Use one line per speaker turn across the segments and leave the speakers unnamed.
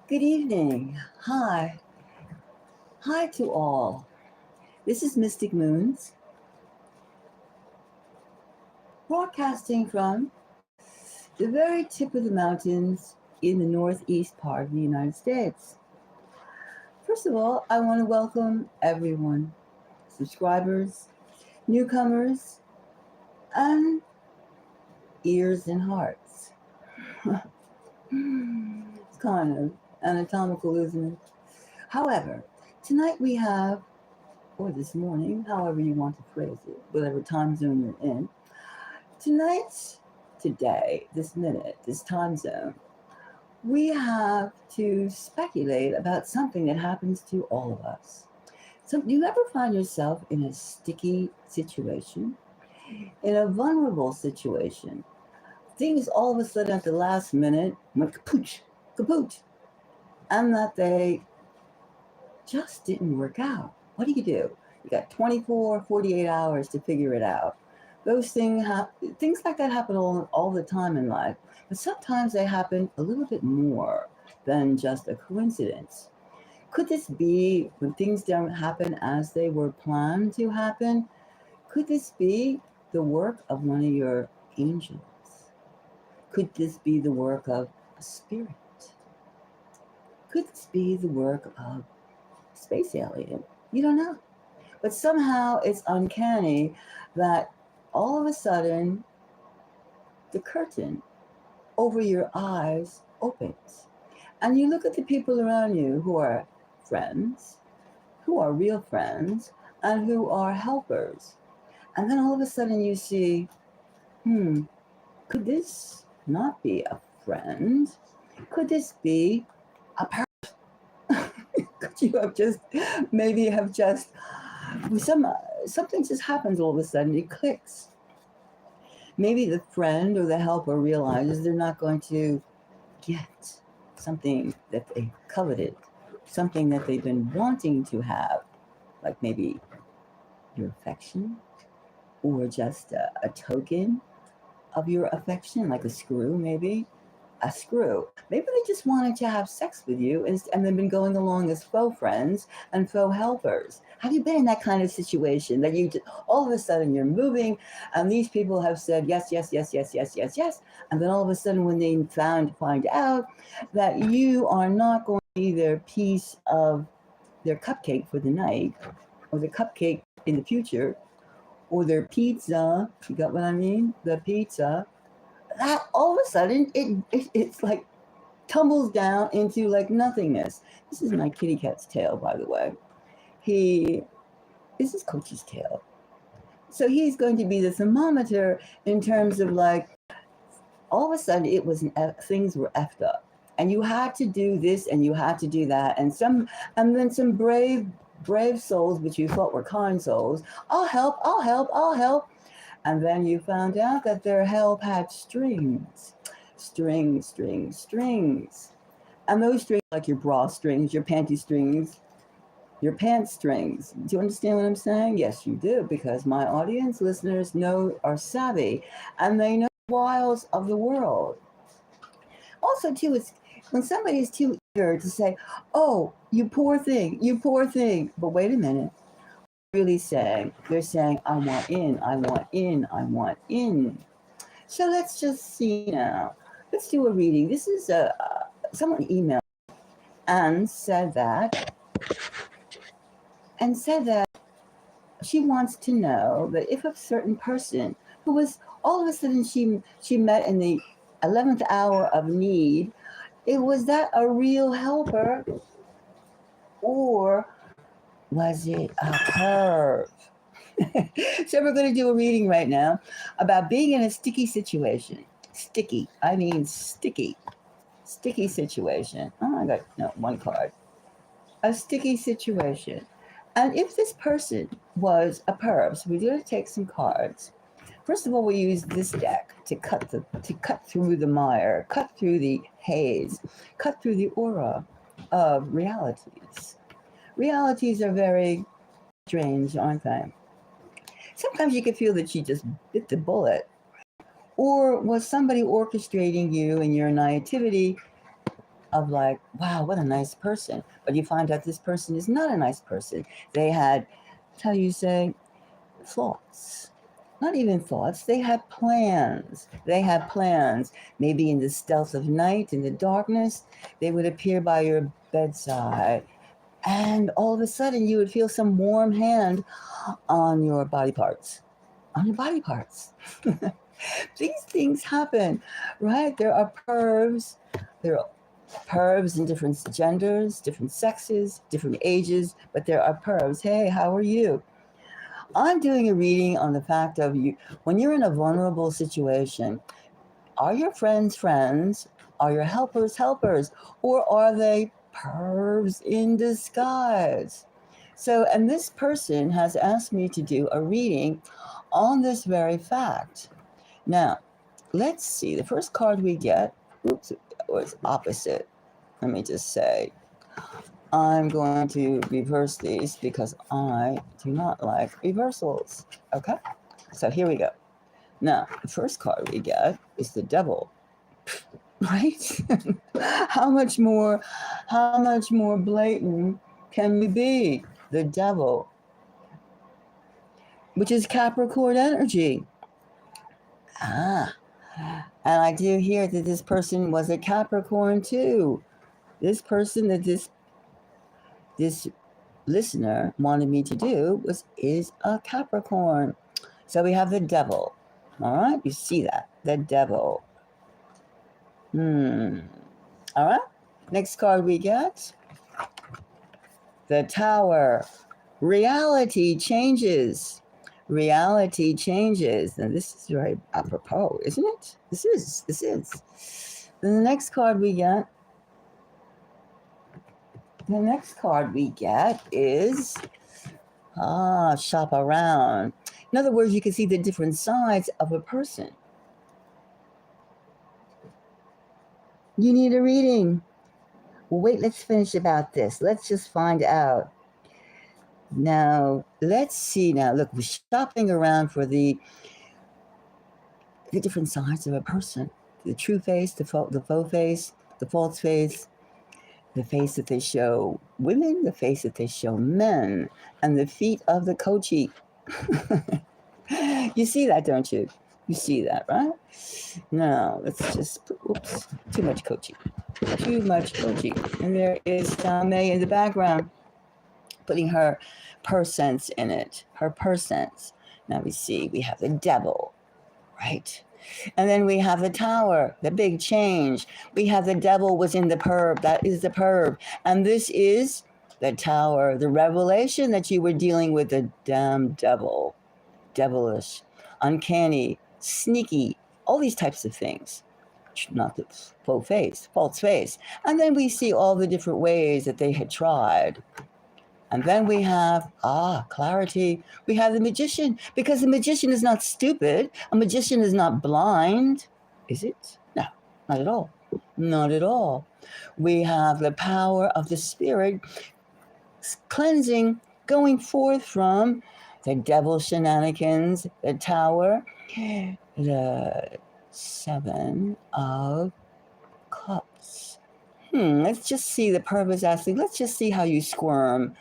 Good evening. Hi. Hi to all. This is Mystic Moons, broadcasting from the very tip of the mountains in the northeast part of the United States. First of all, I want to welcome everyone, subscribers, newcomers, and ears and hearts. It's kind of anatomical, isn't it? However, tonight we have, or this morning, however you want to phrase it, whatever time zone you're in, tonight, today, this minute, this time zone, we have to speculate about something that happens to all of us. So, do you ever find yourself in a sticky situation, in a vulnerable situation? Things all of a sudden at the last minute went kapooch, kapooch, and that they just didn't work out. What do? You got 24, 48 hours to figure it out. Those things like that happen all the time in life, but sometimes they happen a little bit more than just a coincidence. Could this be when things don't happen as they were planned to happen? Could this be the work of one of your angels? Could this be the work of a spirit? Could this be the work of a space alien? You don't know. But somehow it's uncanny that all of a sudden the curtain over your eyes opens. And you look at the people around you who are friends, who are real friends, and who are helpers. And then all of a sudden you see, could this not be a friend? Could this be a person? Could you have just, maybe have just, something just happens all of a sudden, it clicks. Maybe the friend or the helper realizes they're not going to get something that they coveted, something that they've been wanting to have, like maybe your affection or just a token of your affection, like a screw, maybe. A screw. Maybe they just wanted to have sex with you and they've been going along as faux friends and faux helpers. Have you been in that kind of situation that you just, all of a sudden you're moving and these people have said yes, yes, yes, yes, yes, yes, yes, and then all of a sudden when they find out that you are not going to be their piece of their cupcake for the night or the cupcake in the future or their pizza, you got what I mean? The pizza, that all of a sudden it's like tumbles down into like nothingness. This is my kitty cat's tail, by the way. This is Coach's tail. So he's going to be the thermometer in terms of like all of a sudden things were effed up. And you had to do this and you had to do that. And then some brave souls, which you thought were kind souls, I'll help, I'll help, I'll help. And then you found out that their help had strings. Strings, strings, strings. And those strings, like your bra strings, your panty strings, your pants strings. Do you understand what I'm saying? Yes, you do, because my audience listeners are savvy and they know the wiles of the world. Also, too, it's when somebody is too eager to say, oh, you poor thing, you poor thing. But wait a minute. Really saying, they're saying, I want in, I want in, I want in. So let's just see now. Let's do a reading. This is someone emailed and said that she wants to know that if a certain person who was all of a sudden she met in the 11th hour of need, was that a real helper or was it a perv? So we're going to do a reading right now about being in a sticky situation. Sticky. I mean sticky. Sticky situation. Oh, I got one card. A sticky situation. And if this person was a perv, so we're going to take some cards. First of all, we use this deck to cut through the mire, cut through the haze, cut through the aura of realities. Realities are very strange, aren't they? Sometimes you can feel that she just bit the bullet. Or was somebody orchestrating you in your naivety of like, wow, what a nice person. But you find out this person is not a nice person. They had, how you say, thoughts. Not even thoughts, they had plans. They had plans. Maybe in the stealth of night, in the darkness, they would appear by your bedside. And all of a sudden, you would feel some warm hand on your body parts. On your body parts. These things happen, right? There are pervs. There are pervs in different genders, different sexes, different ages, but there are pervs. Hey, how are you? I'm doing a reading on the fact of you when you're in a vulnerable situation. Are your friends friends? Are your helpers helpers? Or are they pervs in disguise? So, and this person has asked me to do a reading on this very fact. Now, let's see. The first card we get, oops, it was opposite. Let me just say. I'm going to reverse these because I do not like reversals. Okay? So here we go. Now, the first card we get is the devil. Right? how much more blatant can you be? The devil, which is Capricorn energy. And I do hear that this person was a Capricorn too. This person that this listener wanted me to do is a Capricorn. So we have the devil. All right, you see that, the devil. All right. Next card we get, the Tower. Reality changes. Reality changes. And this is very apropos, isn't it? This is. Then the next card we get is shop around. In other words, you can see the different sides of a person. You need a reading. Well, wait, let's finish about this. Let's just find out. Now, let's see now. Look, we're shopping around for the different sides of a person. The true face, the faux face, the false face, the face that they show women, the face that they show men, and the feet of the coachee. You see that, don't you? You see that, right? Now, let's just, oops, too much coachee. Too much coachee. And there is May in the background, putting her percents in it. Her percents. Now we see, we have the devil, right? And then we have the Tower, the big change. We have the devil was in the perv. That is the perv. And this is the Tower, the revelation that you were dealing with the damn devil. Devilish, uncanny, sneaky, all these types of things. Not the false face. And then we see all the different ways that they had tried. And then we have, clarity. We have the magician, because the magician is not stupid. A magician is not blind. Is it? No, not at all. Not at all. We have the power of the spirit cleansing, going forth from the devil shenanigans, the Tower, the Seven of Cups. Let's just see, the Pervs asking, let's just see how you squirm.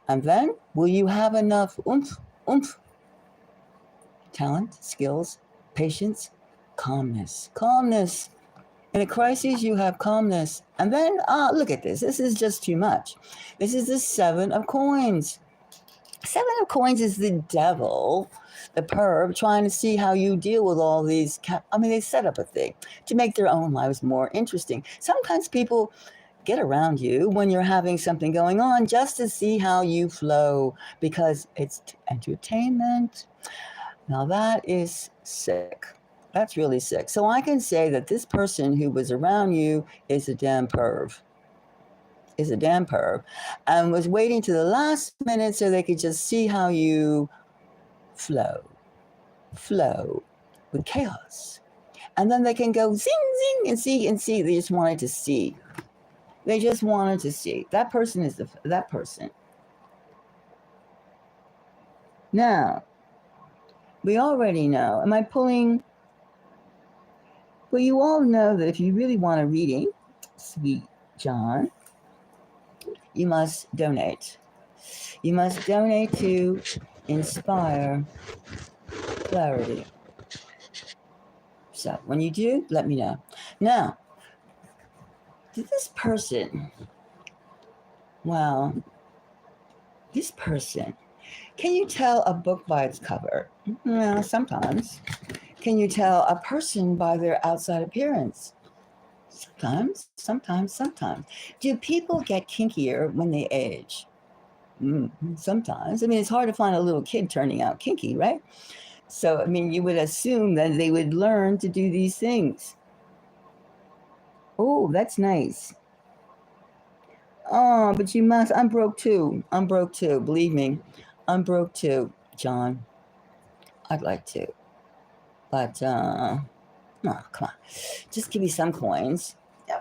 And then, will you have enough oomph, talent, skills, patience, calmness. In a crisis, you have calmness. And then, look at this. This is just too much. This is the Seven of Coins. Seven of Coins is the devil, the perv, trying to see how you deal with all these. They set up a thing to make their own lives more interesting. Sometimes people get around you when you're having something going on just to see how you flow, because it's entertainment. Now that is sick. That's really sick. So I can say that this person who was around you is a damn perv. And was waiting to the last minute so they could just see how you flow with chaos. And then they can go zing, and see. They just wanted to see. That person is that person. Now, we already know. Am I pulling? Well, you all know that if you really want a reading, sweet John, you must donate. You must donate to inspire clarity. So when you do, let me know. Now, did this person, well, this person, can you tell a book by its cover? Well, sometimes. Can you tell a person by their outside appearance? Sometimes. Do people get kinkier when they age? Sometimes. I mean, it's hard to find a little kid turning out kinky, right? So, I mean, you would assume that they would learn to do these things. Oh, that's nice. Oh, but you must. I'm broke too. Believe me. I'm broke too, John. I'd like to. But, no, come on. Just give me some coins. Yeah,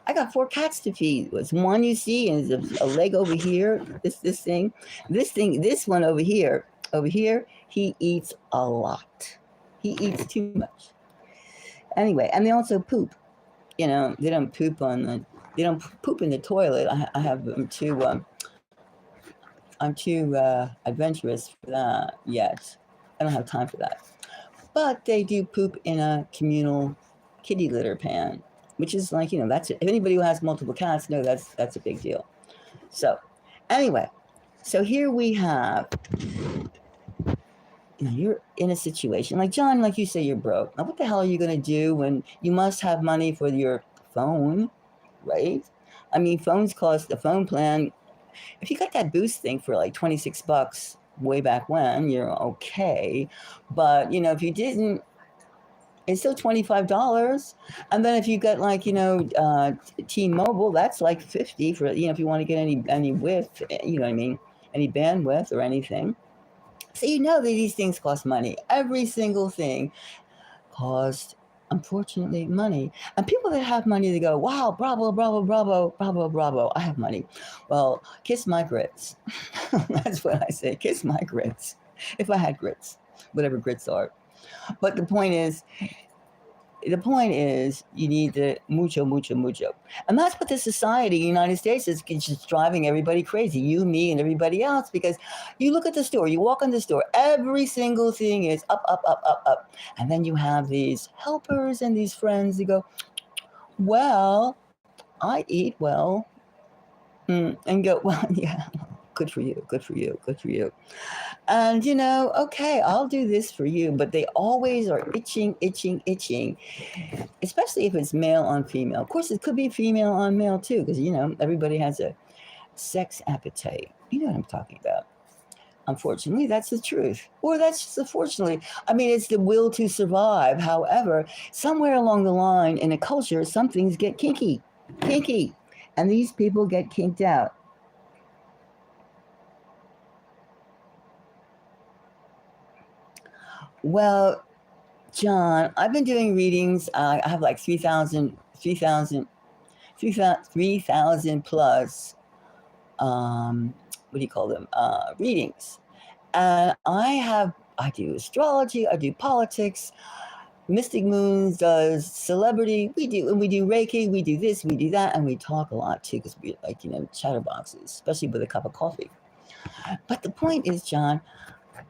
I got 4 cats to feed. It's one you see, and there's a leg over here. This one over here. He eats a lot. He eats too much. Anyway, and they also poop. You know, they don't poop in the toilet. I have them too. I'm too adventurous for that yet. I don't have time for that. But they do poop in a communal kitty litter pan, which is like, you know, that's it. If anybody who has multiple cats knows that's a big deal. So anyway, so here we have, you know, you're in a situation like John, like you say, you're broke. Now, what the hell are you going to do when you must have money for your phone, right? I mean, phones cost, the phone plan, if you got that boost thing for like $26 way back when, you're okay. But, you know, if you didn't, it's still $25. And then if you got like, you know, T-Mobile, that's like 50 for, you know, if you want to get any width, you know what I mean, any bandwidth or anything. So you know that these things cost money. Every single thing cost, unfortunately, money. And people that have money, they go, wow, bravo, bravo, bravo, bravo, bravo, I have money. Well, kiss my grits. That's what I say, kiss my grits. If I had grits, whatever grits are. But the point is, you need the mucho. And that's what the society in the United States is just driving everybody crazy, you, me, and everybody else, because you look at the store, you walk in the store, every single thing is up. And then you have these helpers and these friends who go, well, I eat well. And go, well, yeah, good for you. And, you know, okay, I'll do this for you. But they always are itching. Especially if it's male on female. Of course, it could be female on male too, because, you know, everybody has a sex appetite. You know what I'm talking about. Unfortunately, that's the truth. Or that's just unfortunately. I mean, it's the will to survive. However, somewhere along the line in a culture, some things get kinky. And these people get kinked out. Well, John, I've been doing readings. I have like 3,000 plus, what do you call them? Readings. And I do astrology, I do politics, Mystic Moons does celebrity. We do Reiki, we do this, we do that, and we talk a lot too, because we like, you know, chatterboxes, especially with a cup of coffee. But the point is, John,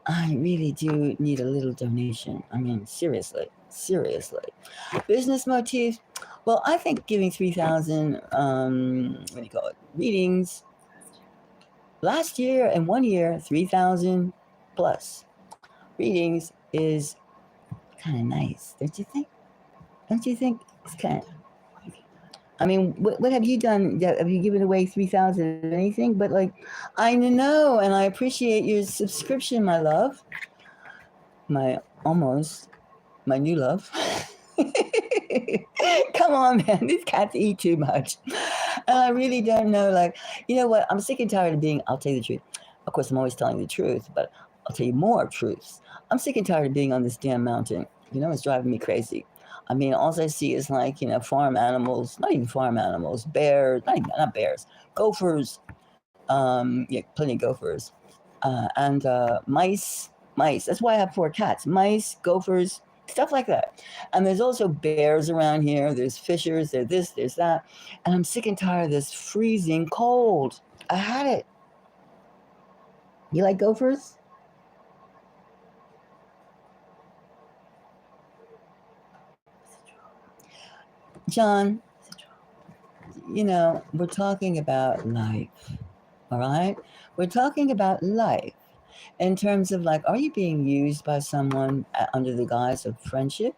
I really do need a little donation. I mean, seriously. Business motif. Well, I think giving 3,000, what do you call it, readings last year and 1 year, 3,000 plus readings is kind of nice, don't you think? It's kind of, I mean, what have you done? Have you given away 3,000 or anything? But like, I know, and I appreciate your subscription, my love. My new love. Come on, man, these cats eat too much. And I really don't know, like, you know what? I'm sick and tired of being, I'll tell you the truth. Of course, I'm always telling the truth, but I'll tell you more truths. I'm sick and tired of being on this damn mountain. You know, it's driving me crazy. I mean, all I see is like, you know, farm animals, not even farm animals, bears, not bears, gophers, yeah, plenty of gophers, and mice. That's why I have 4 cats. Mice, gophers, Stuff like that. And there's also bears around here. There's fishers. There's this, there's that. And I'm sick and tired of this freezing cold. I had it. You like gophers? John, we're talking about life, all right? We're talking about life in terms of like, are you being used by someone under the guise of friendship?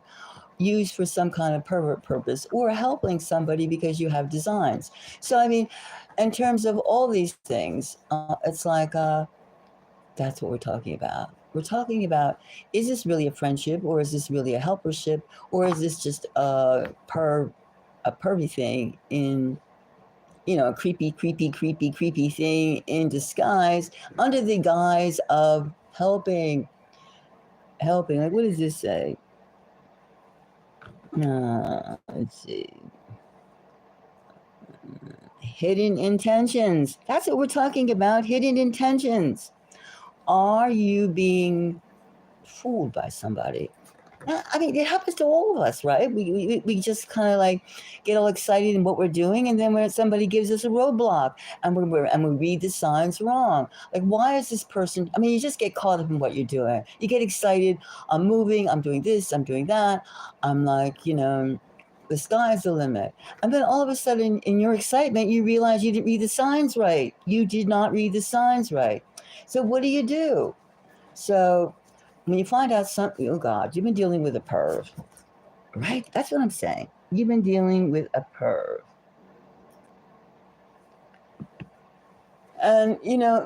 Used for some kind of pervert purpose, or helping somebody because you have designs. So, I mean, in terms of all these things, it's like that's what we're talking about. We're talking about, is this really a friendship, or is this really a helpership, or is this just a pervy thing in, a creepy thing in disguise under the guise of helping. Like, what does this say? Let's see. Hidden intentions. That's what we're talking about. Hidden intentions. Are you being fooled by somebody? I mean, it happens to all of us, right? We just kind of like get all excited in what we're doing, and then when somebody gives us a roadblock, and we read the signs wrong. Like, why is this person? I mean, you just get caught up in what you're doing. You get excited. I'm moving. I'm doing this. I'm doing that. I'm like, the sky's the limit. And then all of a sudden, in your excitement, you realize you didn't read the signs right. You did not read the signs right. So what do? So when you find out something, oh God, you've been dealing with a perv, right? That's what I'm saying. You've been dealing with a perv. And,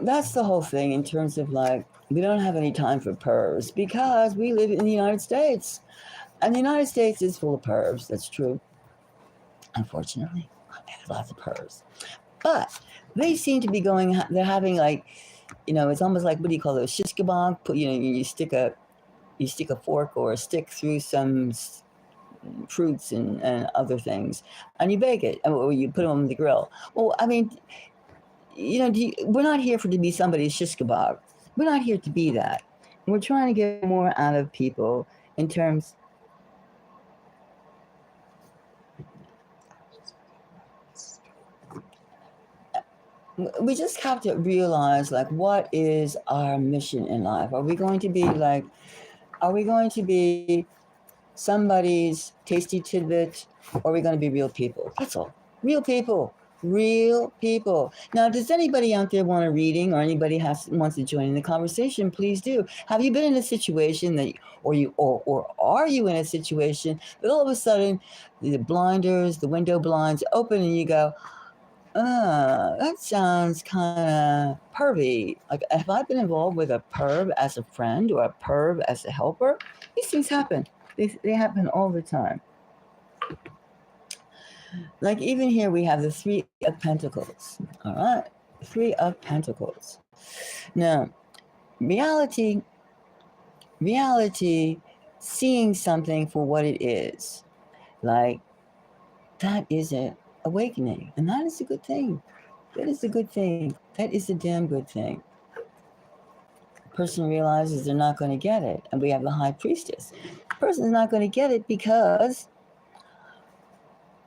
that's the whole thing in terms of like, we don't have any time for pervs because we live in the United States. And the United States is full of pervs. That's true. Unfortunately, there's lots of pervs. But they seem to be they're having like, it's almost like, what do you call those? Shish kebab? You stick a fork or a stick through some fruits and other things, and you bake it, or you put them on the grill. Well, I mean, we're not here to be somebody's shish kebab. We're not here to be that. We're trying to get more out of people in terms. We just have to realize, like, what is our mission in life? Are we going to be somebody's tasty tidbit, or are we going to be real people? That's all. Real people. Real people. Now, does anybody out there want a reading, or anybody wants to join in the conversation? Please do. Have you been in a situation that, or are you in a situation that all of a sudden the blinders, the window blinds open, and you go, that sounds kind of pervy. Like, have I been involved with a perv as a friend or a perv as a helper? These things happen. They happen all the time. Like, even here we have the Three of Pentacles. All right? Three of Pentacles. Now, reality, seeing something for what it is. Like, that is an awakening. And that is a good thing. That is a good thing. That is a damn good thing. The person realizes they're not going to get it. And we have the High Priestess. The person's not going to get it because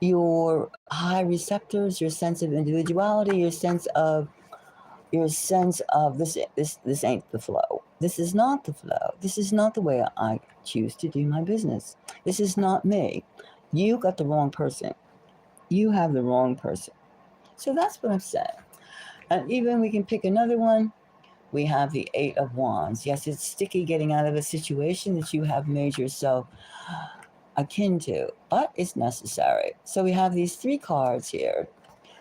your high receptors, your sense of individuality, your sense of this ain't the flow. This is not the flow. This is not the way I choose to do my business. This is not me. You got the wrong person. You have the wrong person. So that's what I'm saying. And even we can pick another one. We have the Eight of Wands. Yes, it's sticky getting out of a situation that you have made yourself akin to, but it's necessary. So we have these three cards here.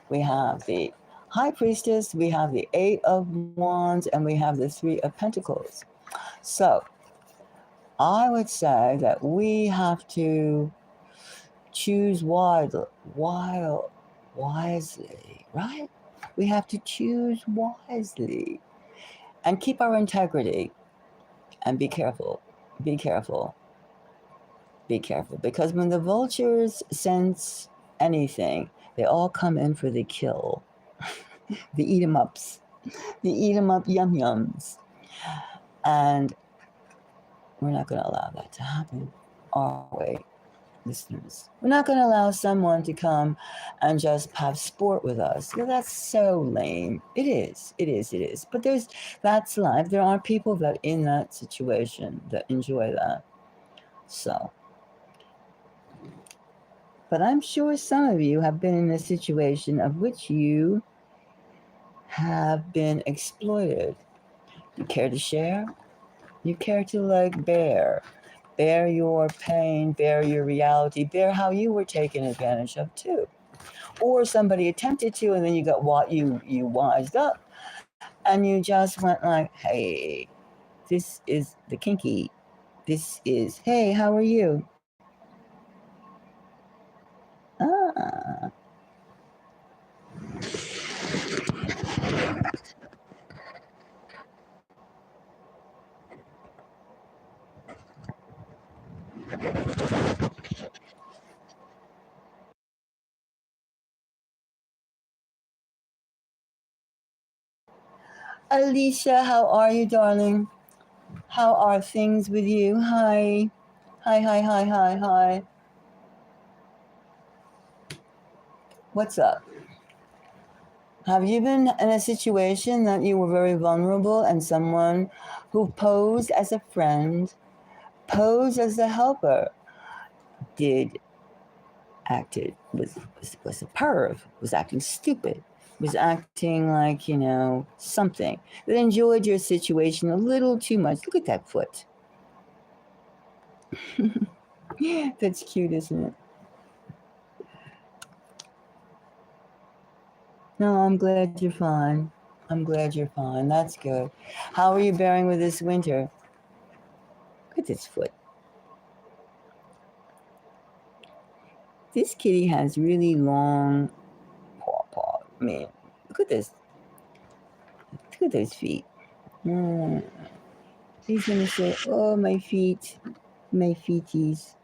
We have the High Priestess, we have the Eight of Wands, and we have the Three of Pentacles. So I would say that we have to choose wisely, right? We have to choose wisely and keep our integrity, and be careful. Be careful. Be careful, because when the vultures sense anything, they all come in for the kill. The eat 'em ups. The eat 'em up yum yums. And we're not going to allow that to happen. are we, listeners? We're not going to allow someone to come and just have sport with us. Well, that's so lame. It is. It is. It is. But that's life. There are people that in that situation that enjoy that. So, but I'm sure some of you have been in a situation of which you have been exploited. You care to share? You care to like bear your pain, bear your reality, bear how you were taken advantage of too. Or somebody attempted to, and then you got what you wised up, and you just went like, "Hey, this is the kinky. This is hey, how are you? Ah, Alicia, how are you, darling? How are things with you? Hi, hi, hi, hi, hi, hi. What's up? Have you been in a situation that you were very vulnerable and someone who posed as a friend, posed as a helper, did acted was a perv, was acting stupid, was acting like, something that enjoyed your situation a little too much. Look at that foot. That's cute, isn't it? No, I'm glad you're fine. I'm glad you're fine. That's good. How are you bearing with this winter? Look at this foot. This kitty has really long paw. I mean, look at this. Look at those feet. Mm. He's gonna say, "Oh, my feet, my feeties."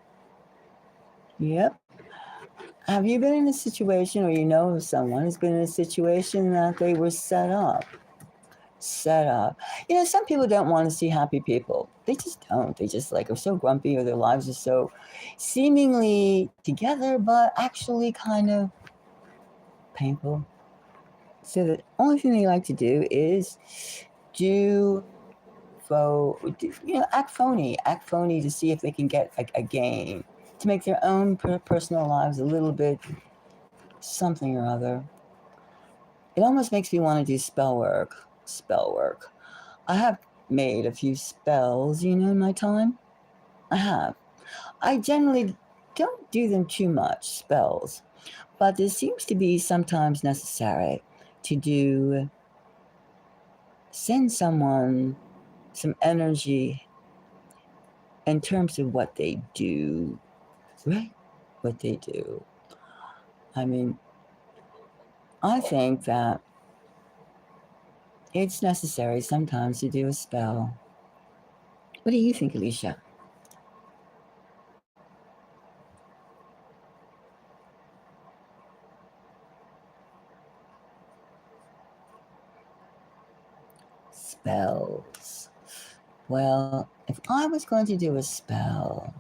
Yep. Have you been in a situation, or you know of someone who's been in a situation that they were set up? Set up. Some people don't want to see happy people. They just don't. They just like are so grumpy, or their lives are so seemingly together, but actually kind of painful. So the only thing they like to do is do act phony to see if they can get a gain, to make their own personal lives a little bit something or other. It almost makes me want to do spell work. Spell work. I have made a few spells, in my time. I have. I generally don't do them too much, spells, but it seems to be sometimes necessary to send someone some energy in terms of what they do, right? What they do. I mean, I think that it's necessary sometimes to do a spell. What do you think, Alicia? Spells. Well, if I was going to do a spell,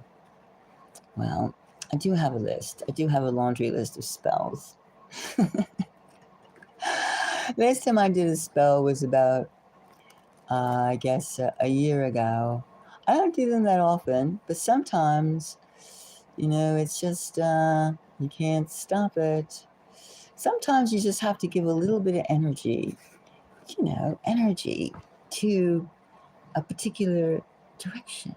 well, I do have a list. I do have a laundry list of spells. Last time I did a spell was about, I guess, a year ago. I don't do them that often, but sometimes, it's just, you can't stop it. Sometimes you just have to give a little bit of energy to a particular direction.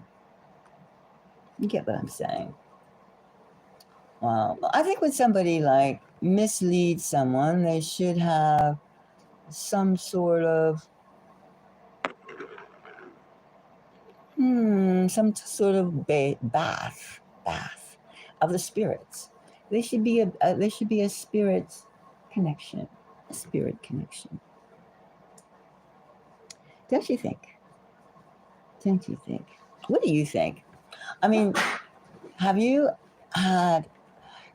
You get what I'm saying? I think when somebody like misleads someone, they should have some sort of bath of the spirits. There should be a spirit connection, a spirit connection. Don't you think? Don't you think? What do you think? I mean, have you had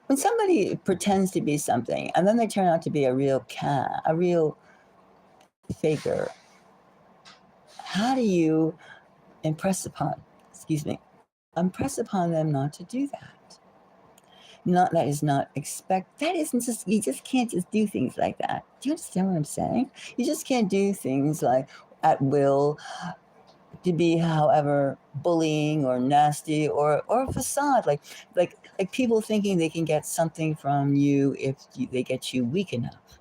when somebody pretends to be something and then they turn out to be a real faker? How do you impress upon? Excuse me. impress upon them not to do that. Not that is not expect. That isn't just. You just can't just do things like that. Do you understand what I'm saying? You just can't do things like at will to be, however, bullying or nasty or a facade. Like people thinking they can get something from you if they get you weak enough.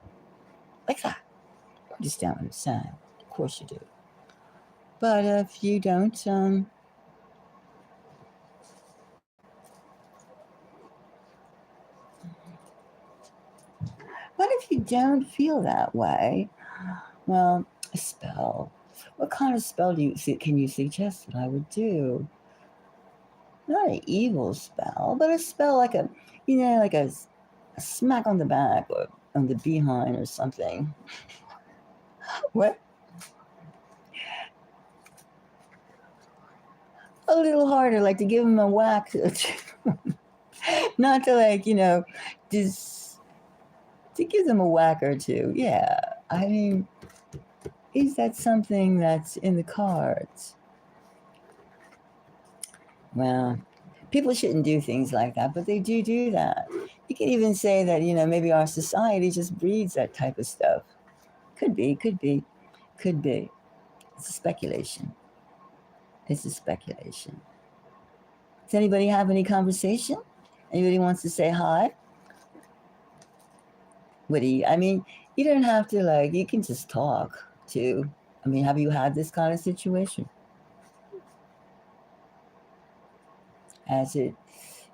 Like that. You understand what I'm saying? Of course you do. But if you don't, what if you don't feel that way? Well, a spell. What kind of spell can you suggest that I would do? Not an evil spell, but a spell like like a smack on the back or on the behind or something. What? A little harder, like to give him a whack. Not to just to give them a whack or two. Yeah, I mean, is that something that's in the cards? Well, people shouldn't do things like that, but they do that. You could even say that, maybe our society just breeds that type of stuff. Could be, could be, could be. It's a speculation. It's a speculation. Does anybody have any conversation? Anybody wants to say hi? I mean, you don't have to, you can just talk too. I mean, have you had this kind of situation? Has it,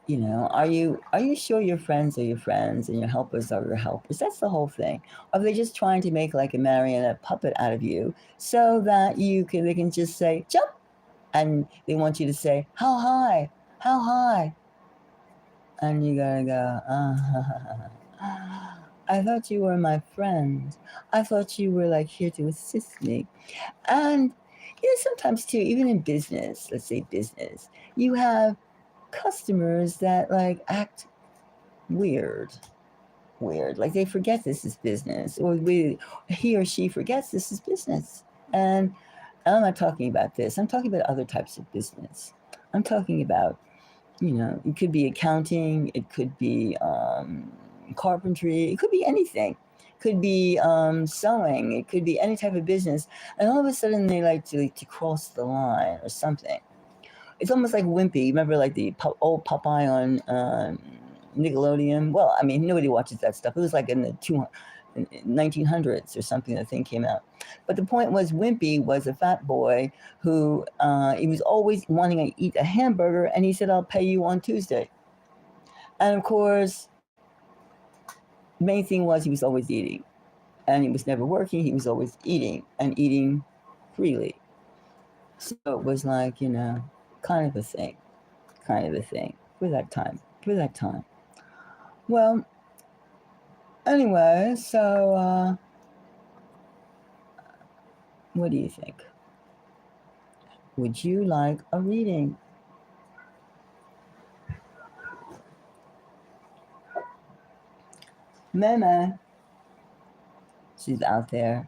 are you sure your friends are your friends and your helpers are your helpers? That's the whole thing. Are they just trying to make like a marionette puppet out of you so that they can just say jump, and they want you to say how high, how high, and you gotta go I thought you were my friend. I thought you were like here to assist me. And sometimes too, even in business, let's say business, you have customers that like act weird, like they forget this is business, or he or she forgets this is business. And I'm not talking about this, I'm talking about other types of business. I'm talking about, it could be accounting, it could be carpentry, it could be anything, could be sewing, it could be any type of business, and all of a sudden they like to cross the line or something. It's almost like Wimpy. Remember, like the old Popeye on Nickelodeon? Well, I mean, nobody watches that stuff. It was like in the 1900s or something the thing came out. But the point was, Wimpy was a fat boy who he was always wanting to eat a hamburger, and he said, "I'll pay you on Tuesday." And of course, the main thing was he was always eating, and he was never working. He was always eating and eating freely. So it was like, kind of a thing. Kind of a thing for that time. For that time. Well, anyway, so what do you think? Would you like a reading? Mama, she's out there.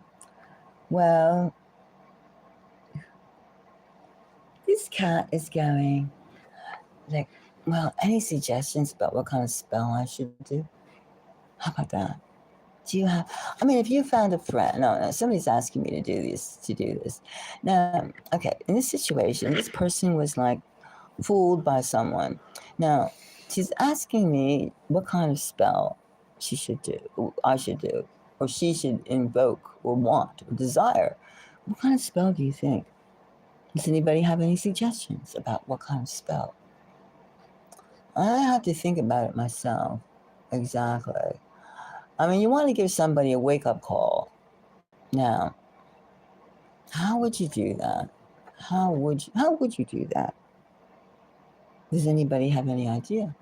Well, this cat is going like, well, any suggestions about what kind of spell I should do? How about that? Do you have? I mean, if you found a friend, no, somebody's asking me to do this. Now, okay, in this situation, this person was like fooled by someone. Now, she's asking me what kind of spell she should do, I should do, or she should invoke, or want, or desire. What kind of spell do you think? Does anybody have any suggestions about what kind of spell? I have to think about it myself. Exactly. I mean, you want to give somebody a wake up call. Now, how would you do that? How would you do that? Does anybody have any idea?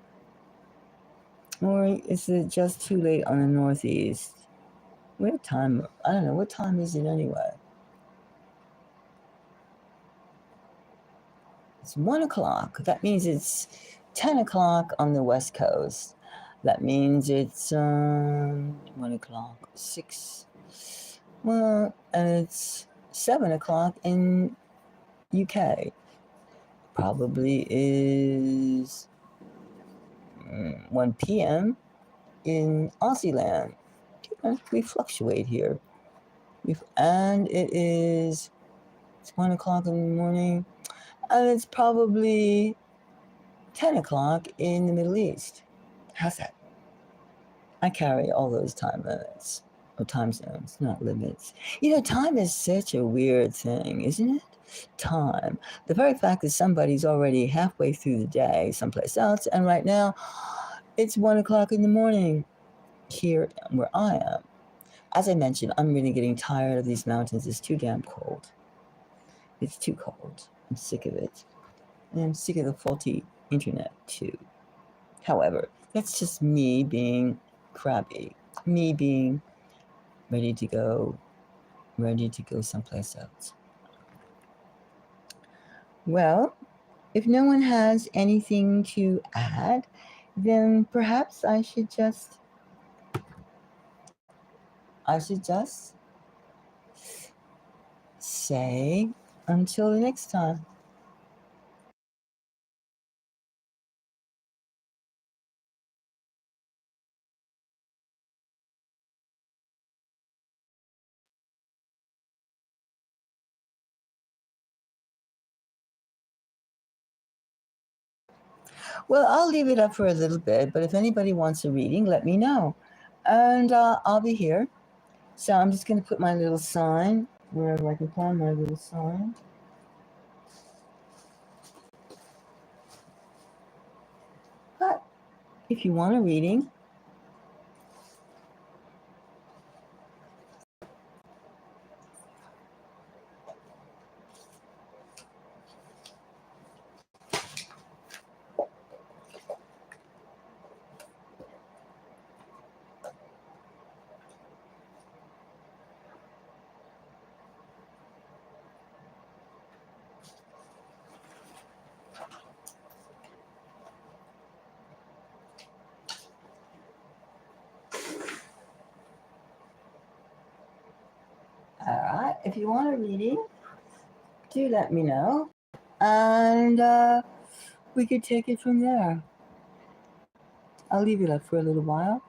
Or is it just too late on the Northeast? What time? I don't know. What time is it anyway? It's 1 o'clock. That means it's 10 o'clock on the West Coast. That means it's 1 o'clock, 6. Well, and it's 7 o'clock in UK. probably is 1 p.m. in Aussie land. We fluctuate here. And it's 1 o'clock in the morning, and it's probably 10 o'clock in the Middle East. How's that? I carry all those time limits, or time zones, not limits. Time is such a weird thing, isn't it? Time. The very fact that somebody's already halfway through the day someplace else, and right now it's 1 o'clock in the morning here where I am. As I mentioned, I'm really getting tired of these mountains. It's too damn cold. It's too cold. I'm sick of it. And I'm sick of the faulty internet, too. However, that's just me being crabby. Me being ready to go someplace else. Well, if no one has anything to add, then perhaps I should just say until the next time. Well, I'll leave it up for a little bit, but if anybody wants a reading, let me know. And I'll be here. So I'm just going to put my little sign wherever I can find my little sign. But if you want a reading, all right, if you want a reading, do let me know. And we could take it from there. I'll leave it up for a little while.